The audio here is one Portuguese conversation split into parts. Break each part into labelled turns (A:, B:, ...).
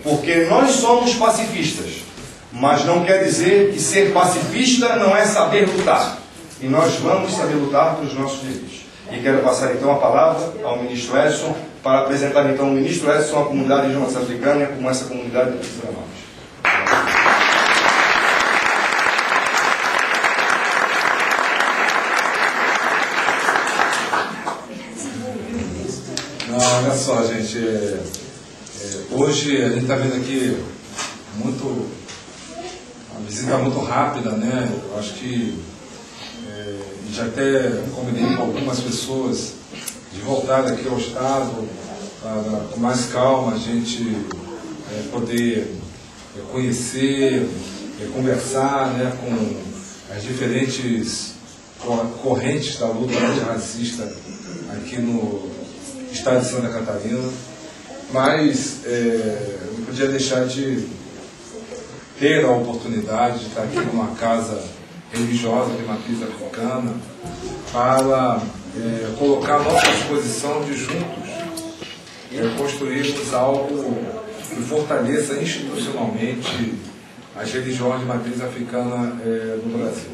A: porque nós somos pacifistas, mas não quer dizer que ser pacifista não é saber lutar. E nós vamos saber lutar pelos nossos direitos. E quero passar então a palavra ao ministro Edson, para apresentar então o ministro Edson à comunidade de João Africana, como essa comunidade precisa mais.
B: Olha só, gente, hoje a gente está vendo aqui uma visita muito rápida, né? Eu acho que já até combinei com algumas pessoas de voltar aqui ao Estado para, com mais calma, a gente poder conhecer, conversar, né, com as diferentes correntes da luta antirracista aqui no Estado de Santa Catarina, mas não podia deixar de ter a oportunidade de estar aqui numa casa religiosa de matriz africana para colocar a nossa disposição de juntos construirmos algo que fortaleça institucionalmente as religiões de matriz africana no Brasil.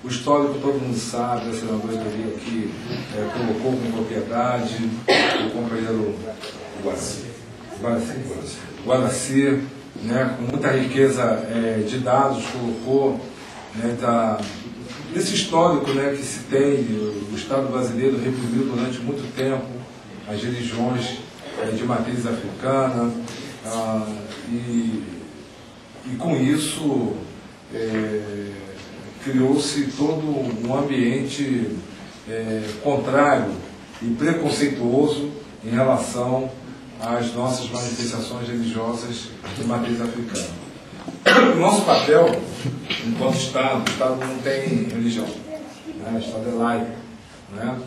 B: O histórico todo mundo sabe, a senadora aqui colocou com propriedade, o companheiro Guaraci, né, com muita riqueza de dados, colocou, né, desse histórico, né, que se tem. O Estado brasileiro reprimiu durante muito tempo as religiões de matriz africana, e com isso criou-se todo um ambiente contrário e preconceituoso em relação às nossas manifestações religiosas de matriz africana. O nosso papel, enquanto Estado, o Estado não tem religião, né? O Estado é laico, né?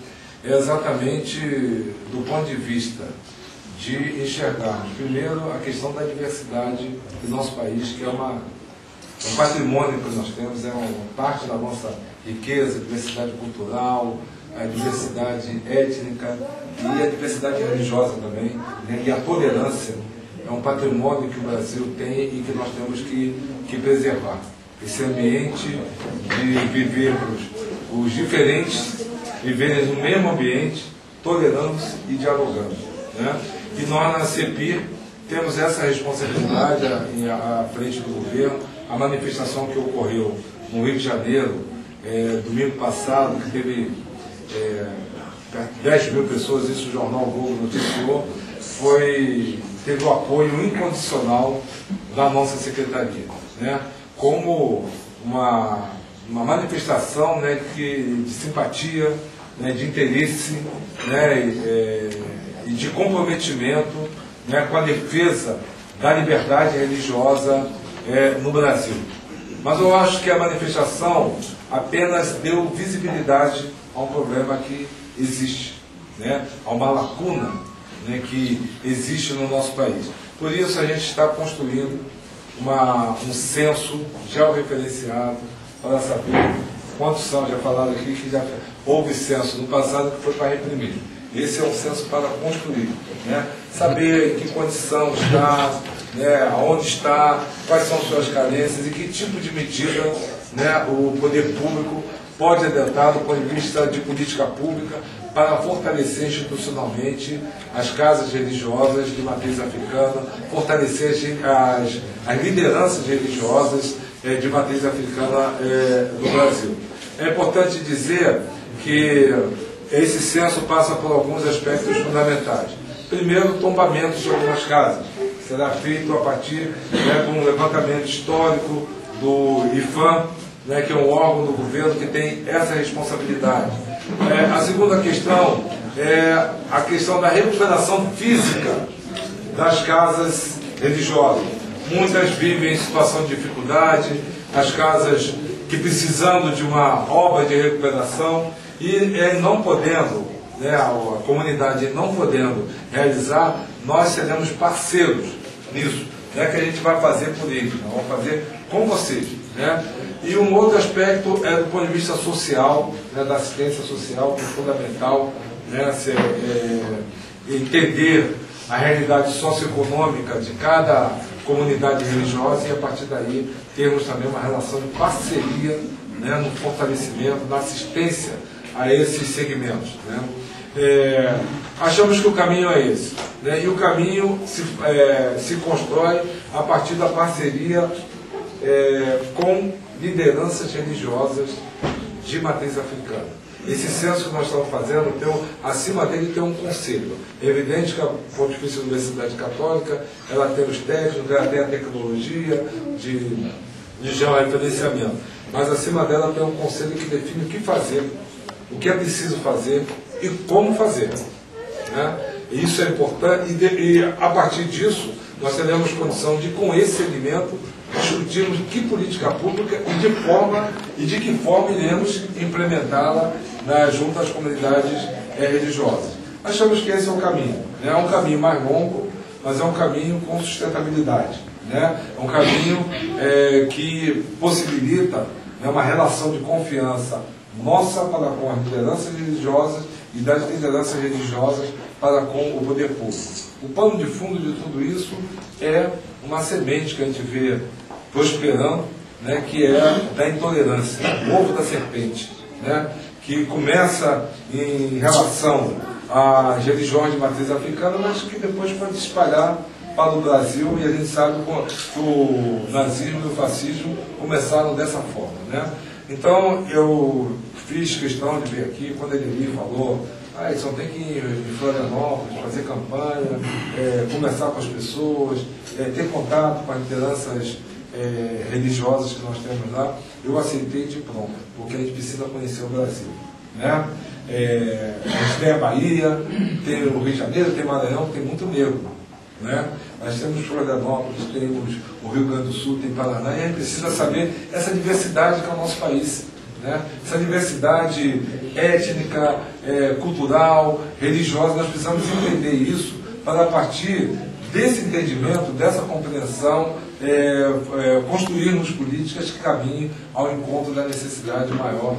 B: É exatamente do ponto de vista de enxergar, primeiro, a questão da diversidade do nosso país, que é um patrimônio que nós temos, é uma parte da nossa riqueza, diversidade cultural, a diversidade étnica e a diversidade religiosa também, né? E a tolerância é um patrimônio que o Brasil tem e que nós temos que preservar. Esse ambiente de vivermos os diferentes, viverem no mesmo ambiente, tolerando e dialogando, né? E nós na CEPIR temos essa responsabilidade à frente do governo. A manifestação que ocorreu no Rio de Janeiro, domingo passado, que teve 10 mil pessoas, isso o jornal Globo noticiou, teve o apoio incondicional da nossa secretaria, né, como uma manifestação, né, de simpatia, né, de interesse, né, e de comprometimento, né, com a defesa da liberdade religiosa no Brasil. Mas eu acho que a manifestação apenas deu visibilidade a um problema que existe, né, a uma lacuna, né, que existe no nosso país. Por isso a gente está construindo um censo georreferenciado para saber quantos são. Já falaram aqui que já houve censo no passado que foi para reprimir. Esse é um censo para construir, né? Saber em que condição está, né, aonde está, quais são suas carências e que tipo de medida, né, o poder público pode adotar do ponto de vista de política pública para fortalecer institucionalmente as casas religiosas de matriz africana, fortalecer as lideranças religiosas de matriz africana do Brasil. É importante dizer que esse censo passa por alguns aspectos fundamentais. Primeiro, o tombamento de algumas casas. Será feito a partir de um levantamento histórico do IFAM, né, que é um órgão do governo que tem essa responsabilidade. A segunda questão é a questão da recuperação física das casas religiosas. Muitas vivem em situação de dificuldade, as casas que precisando de uma obra de recuperação e não podendo, né, a comunidade não podendo realizar, nós seremos parceiros nisso, né, que a gente vai fazer por eles, nós vamos fazer com vocês, né? E um outro aspecto é do ponto de vista social, né, da assistência social, que é fundamental, né, entender a realidade socioeconômica de cada comunidade religiosa e, a partir daí, termos também uma relação de parceria, né, no fortalecimento, na assistência a esses segmentos, né. Achamos que o caminho é esse, né, e o caminho se constrói a partir da parceria com lideranças religiosas de matriz africana. Esse censo que nós estamos fazendo, acima dele tem um conselho. É evidente que a Pontifícia Universidade Católica, ela tem os técnicos, ela tem a tecnologia de georreferenciamento, mas acima dela tem um conselho que define o que fazer, o que é preciso fazer e como fazer, né? E isso é importante, e a partir disso nós teremos condição de, com esse segmento, discutirmos que política pública e de que forma iremos implementá-la, né, junto às comunidades religiosas. Achamos que esse é o caminho, né? É um caminho mais longo, mas é um caminho com sustentabilidade, né? É um caminho que possibilita, né, uma relação de confiança nossa para com as lideranças religiosas e das lideranças religiosas para com o poder público. O pano de fundo de tudo isso é uma semente que a gente vê prosperando, né, que é da intolerância, o ovo da serpente, né, que começa em relação às religiões de matriz africana, mas que depois pode espalhar para o Brasil, e a gente sabe que o nazismo e o fascismo começaram dessa forma, né? Então, eu fiz questão de vir aqui, quando ele me falou, só tem que ir em Florianópolis, fazer campanha, conversar com as pessoas, ter contato com as lideranças religiosas que nós temos lá, eu aceitei de pronto, porque a gente precisa conhecer o Brasil, né? A gente tem a Bahia, tem o Rio de Janeiro, tem Maranhão, tem muito negro, né? Nós temos Florianópolis, temos o Rio Grande do Sul, tem Paraná, e a gente precisa saber essa diversidade que é o nosso país, né? Essa diversidade étnica, cultural, religiosa. Nós precisamos entender isso para, a partir desse entendimento, dessa compreensão, construirmos políticas que caminhem ao encontro da necessidade maior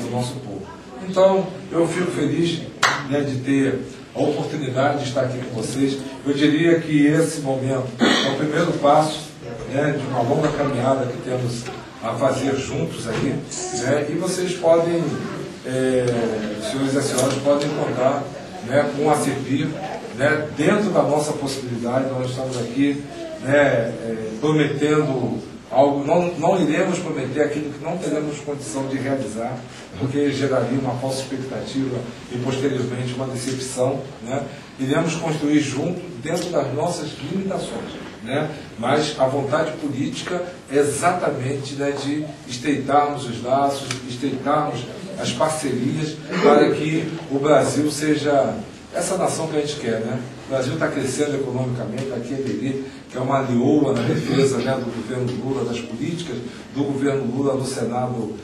B: do nosso povo. Então, eu fico feliz, né, de ter a oportunidade de estar aqui com vocês. Eu diria que esse momento é o primeiro passo, né, de uma longa caminhada que temos a fazer juntos aí, né, e vocês podem, senhores e senhoras, podem contar, né, com a CEPIR, né, dentro da nossa possibilidade. Nós estamos aqui, né, prometendo algo, não iremos prometer aquilo que não teremos condição de realizar, porque geraria uma falsa expectativa e posteriormente uma decepção, né? Iremos construir junto, dentro das nossas limitações, né? Mas a vontade política é exatamente, né, de estreitarmos os laços, estreitarmos as parcerias para que o Brasil seja essa nação que a gente quer, né? O Brasil está crescendo economicamente, aqui é Deli, que é uma leoa na defesa, né, do governo Lula, das políticas do governo Lula no Senado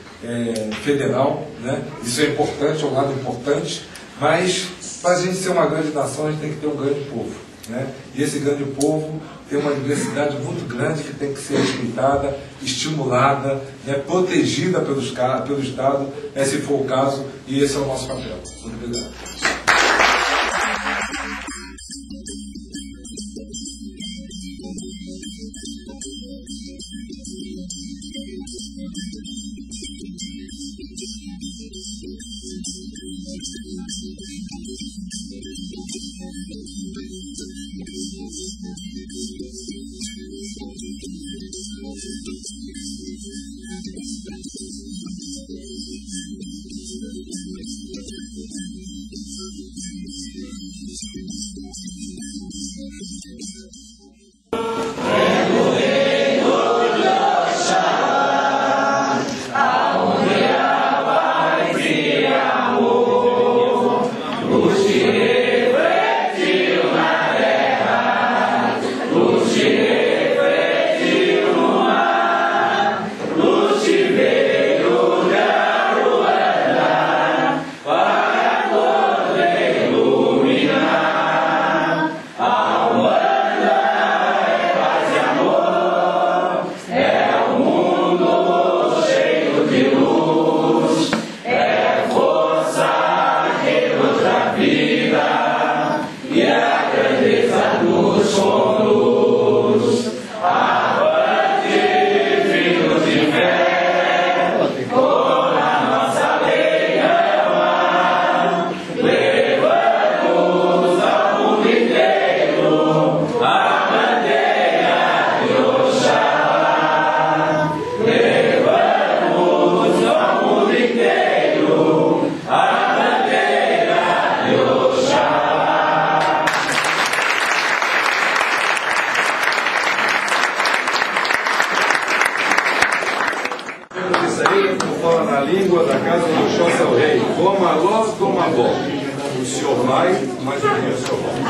B: federal, né? Isso é importante, é um lado importante, mas para a gente ser uma grande nação, a gente tem que ter um grande povo, né? E esse grande povo tem uma diversidade muito grande que tem que ser respeitada, estimulada, né, protegida pelo Estado, se for o caso, e esse é o nosso papel. Muito obrigado.
A: Isso aí, como fala na língua da casa do Oxóssi ao rei. Coma ló, coma bó. O senhor vai, mas o senhor volta.